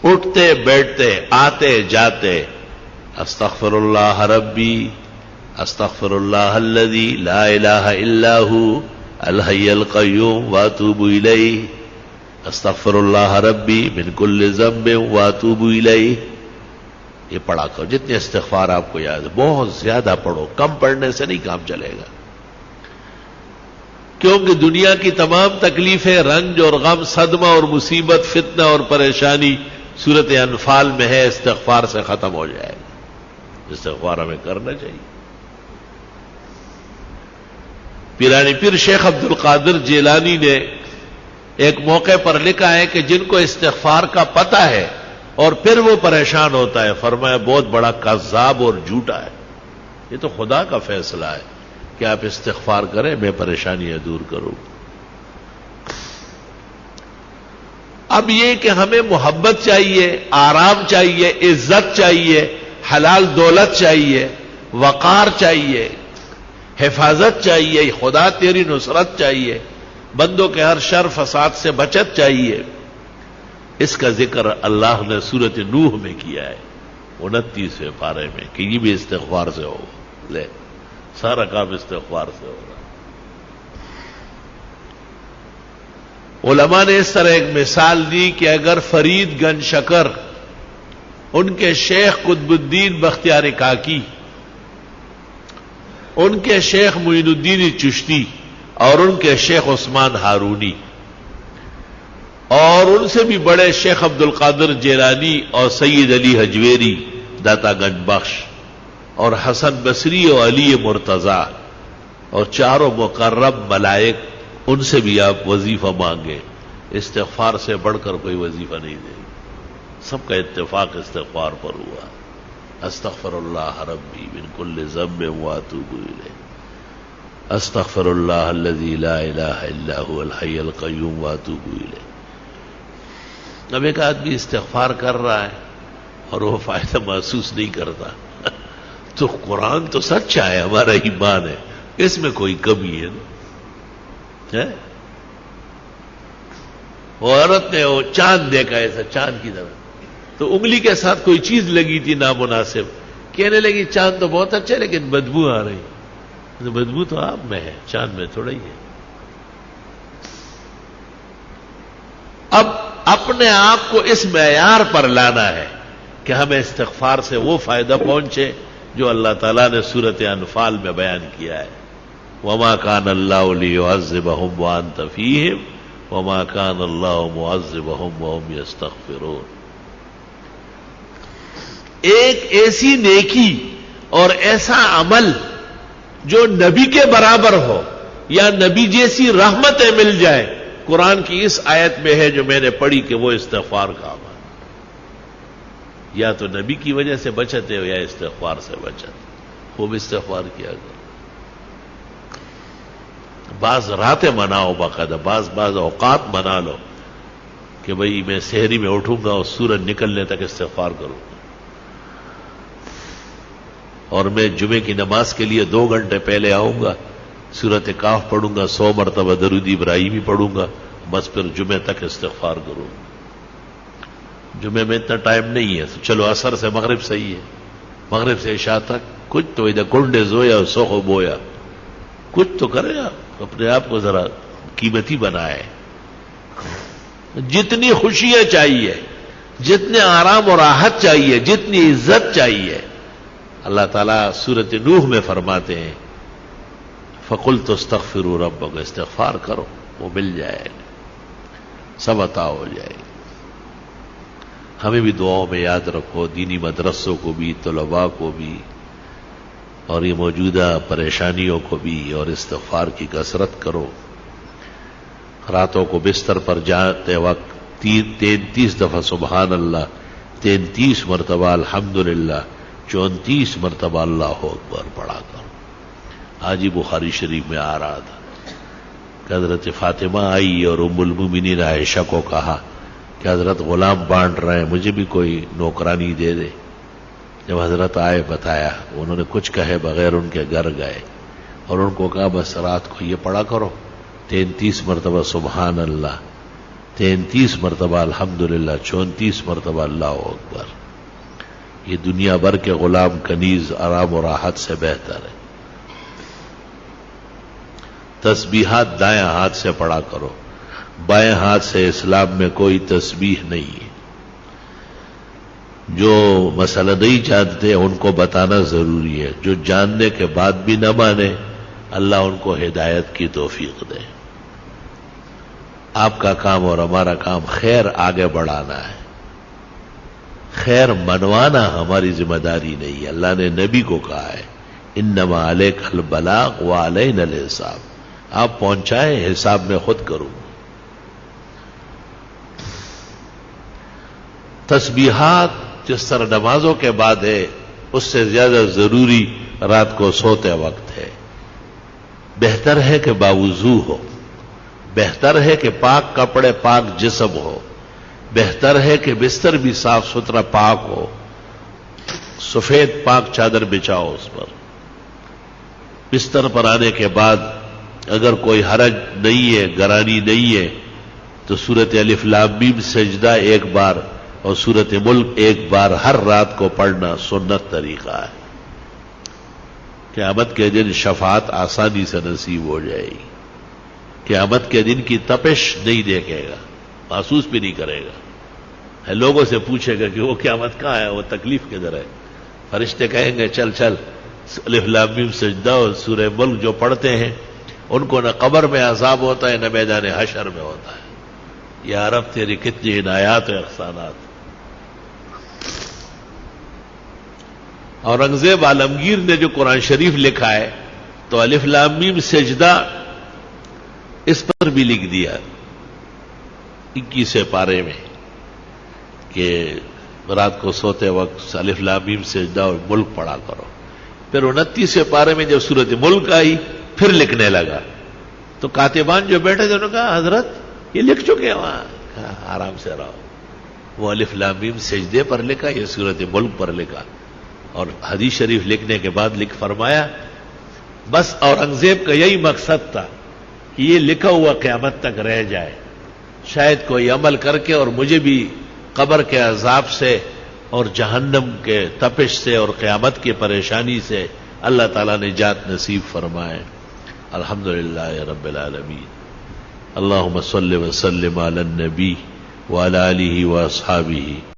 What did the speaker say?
اٹھتے بیٹھتے آتے جاتے استغفر اللہ ربی استغفر اللہ الذی لا الہ الا ہو الحی القیوم واتوب الیہ استغفر اللہ ربی من کل ذنب واتوب الیہ. یہ پڑھا کرو جتنے استغفار آپ کو یاد ہے. بہت زیادہ پڑھو، کم پڑھنے سے نہیں کام چلے گا، کیونکہ دنیا کی تمام تکلیفیں، رنج اور غم، صدمہ اور مصیبت، فتنہ اور پریشانی سورۃ انفال میں ہے. استغفار سے ختم ہو جائے گا. استغفار ہمیں کرنا چاہیے. پیرانی پیر شیخ عبد القادر جیلانی نے ایک موقع پر لکھا ہے کہ جن کو استغفار کا پتہ ہے اور پھر وہ پریشان ہوتا ہے، فرمایا بہت بڑا کذاب اور جھوٹا ہے. یہ تو خدا کا فیصلہ ہے کہ آپ استغفار کریں، میں پریشانیاں دور کروں. اب یہ کہ ہمیں محبت چاہیے، آرام چاہیے، عزت چاہیے، حلال دولت چاہیے، وقار چاہیے، حفاظت چاہیے، خدا تیری نصرت چاہیے، بندوں کے ہر شر فساد سے بچت چاہیے. اس کا ذکر اللہ نے سورۃ نوح میں کیا ہے 29ویں پارے میں کہ یہ بھی استغفار سے ہو. لے سارا کام استغفار سے ہو رہا. علماء نے اس طرح ایک مثال دی کہ اگر فرید گنج شکر، ان کے شیخ قطب الدین بختیار کاکی، ان کے شیخ معین الدین چشتی اور ان کے شیخ عثمان ہارونی اور ان سے بھی بڑے شیخ عبد القادر جیلانی اور سید علی حجویری داتا گنج بخش اور حسن بصری اور علی مرتضی اور چاروں مقرب ملائک، ان سے بھی آپ وظیفہ مانگے. استغفار سے بڑھ کر کوئی وظیفہ نہیں دے. سب کا اتفاق استغفار پر ہوا. استغفر اللہ ربی من کل ذنب واتوب الیہ استغفر اللہ الذی لا الہ الا هو الحی القیوم واتوب الیہ. اب ایک آدمی استغفار کر رہا ہے اور وہ فائدہ محسوس نہیں کرتا تو قرآن تو سچا ہے، ہمارا ایمان ہے، اس میں کوئی کمی ہے نا. وہ عورت نے وہ چاند دیکھا ایسا چاند کی طرح، تو انگلی کے ساتھ کوئی چیز لگی تھی نامناسب، کہنے لگی چاند تو بہت اچھا لیکن بدبو آ رہی. بدبو تو آپ میں ہے، چاند میں تھوڑا ہی ہے. اب اپنے آپ کو اس معیار پر لانا ہے کہ ہمیں استغفار سے وہ فائدہ پہنچے جو اللہ تعالیٰ نے سورۃ انفال میں بیان کیا ہے. وما كان اللہ لیعذبہم وانت فیہم وما كان اللہ معذبہم وہم یستغفرون. ایک ایسی نیکی اور ایسا عمل جو نبی کے برابر ہو یا نبی جیسی رحمتیں مل جائے، قرآن کی اس آیت میں ہے جو میں نے پڑھی کہ وہ استغفار کا عمل. یا تو نبی کی وجہ سے بچتے ہو یا استغفار سے بچتے. خوب استغفار کیا کرو. بعض راتیں مناؤ، باقاعدہ بعض اوقات منا لو کہ بھئی میں سحری میں اٹھوں گا اور سورج نکلنے تک استغفار کروں گا، اور میں جمعے کی نماز کے لیے 2 گھنٹے پہلے آؤں گا، سورۃ کاف پڑھوں گا، 100 مرتبہ درود ابراہیمی پڑھوں گا، بس پھر جمعے تک استغفار کروں گا. جمعے میں اتنا ٹائم نہیں ہے تو چلو عصر سے مغرب صحیح ہے، مغرب سے عشاء تک کچھ تو ادھر کنڈے زویا اور سوخو بویا، کچھ تو کرے آپ، اپنے آپ کو ذرا قیمتی بنائے. جتنی خوشیاں چاہیے، جتنے آرام اور راحت چاہیے، جتنی عزت چاہیے، اللہ تعالیٰ سورۃ نوح میں فرماتے ہیں فَقُلْتُ اسْتَغْفِرُوا رَبَّكُمْ، استغفار کرو وہ مل جائے گا، سب عطا ہو جائے گا. ہمیں بھی دعاؤں میں یاد رکھو، دینی مدرسوں کو بھی، طلباء کو بھی، اور یہ موجودہ پریشانیوں کو بھی، اور استغفار کی کثرت کرو. راتوں کو بستر پر جاتے وقت 33 دفعہ سبحان اللہ، 33 مرتبہ الحمدللہ، 34 مرتبہ اللہ اکبر پڑھا کرو. آج ہی بخاری شریف میں آ رہا تھا کہ حضرت فاطمہ آئی اور ام المومنین عائشہ کو کہا کہ حضرت غلام بانٹ رہے ہیں، مجھے بھی کوئی نوکرانی دے دے. جب حضرت آئے بتایا، انہوں نے کچھ کہے بغیر ان کے گھر گئے اور ان کو کہا بس رات کو یہ پڑھا کرو 33 مرتبہ سبحان اللہ 33 مرتبہ الحمدللہ، 34 مرتبہ اللہ اکبر. یہ دنیا بھر کے غلام کنیز آرام و راحت سے بہتر ہے. تسبیحات دائیں ہاتھ سے پڑھا کرو، بائیں ہاتھ سے اسلام میں کوئی تسبیح نہیں ہے. جو مسئلہ نہیں جانتے ان کو بتانا ضروری ہے، جو جاننے کے بعد بھی نہ مانے اللہ ان کو ہدایت کی توفیق دے. آپ کا کام اور ہمارا کام خیر آگے بڑھانا ہے، خیر منوانا ہماری ذمہ داری نہیں ہے. اللہ نے نبی کو کہا ہے انما علیک البلاغ وعلینا الحساب، آپ پہنچائیں، حساب میں خود کروں. تسبیحات جس طرح نمازوں کے بعد ہے اس سے زیادہ ضروری رات کو سوتے وقت ہے. بہتر ہے کہ باوضو ہو، بہتر ہے کہ پاک کپڑے پاک جسم ہو، بہتر ہے کہ بستر بھی صاف ستھرا پاک ہو، سفید پاک چادر بچھاؤ اس پر. بستر پر آنے کے بعد اگر کوئی حرج نہیں ہے، گرانی نہیں ہے، تو سورۃ الف لام میم سجدہ ایک بار اور سورۃ ملک ایک بار ہر رات کو پڑھنا سنت طریقہ ہے. قیامت کے دن شفاعت آسانی سے نصیب ہو جائے گی. قیامت کے دن کی تپش نہیں دیکھے گا، محسوس بھی نہیں کرے گا. لوگوں سے پوچھے گا کہ وہ قیامت کہاں ہے، وہ تکلیف کدھر ہے. فرشتے کہیں گے چل چل الف لام میم سجدہ اور سورہ ملک جو پڑھتے ہیں ان کو نہ قبر میں عذاب ہوتا ہے نہ میدان حشر میں ہوتا ہے. یا رب تیری کتنی عنایات و احسانات. اورنگزیب عالمگیر نے جو قرآن شریف لکھا ہے تو الف لام میم سجدہ اس پر بھی لکھ دیا 21 پارے میں کہ رات کو سوتے وقت الف لام میم سجدہ اور ملک پڑھا کرو. پھر 29 پارے میں جب سورۃ ملک آئی پھر لکھنے لگا تو کاتبان جو بیٹھے تھے انہوں نے کہا حضرت یہ لکھ چکے ہیں وہاں. کہا آرام سے رہو، وہ الف لام میم سجدے پر لکھا، یہ سورۃ ملک پر لکھا. اور حدیث شریف لکھنے کے بعد لکھ فرمایا بس اورنگزیب کا یہی مقصد تھا کہ یہ لکھا ہوا قیامت تک رہ جائے، شاید کوئی عمل کر کے اور مجھے بھی قبر کے عذاب سے اور جہنم کے تپش سے اور قیامت کی پریشانی سے اللہ تعالیٰ نے نجات نصیب فرمائے. الحمدللہ رب العالمین. اللہم صلی وسلم علی النبی وعلی آلہ واصحابہ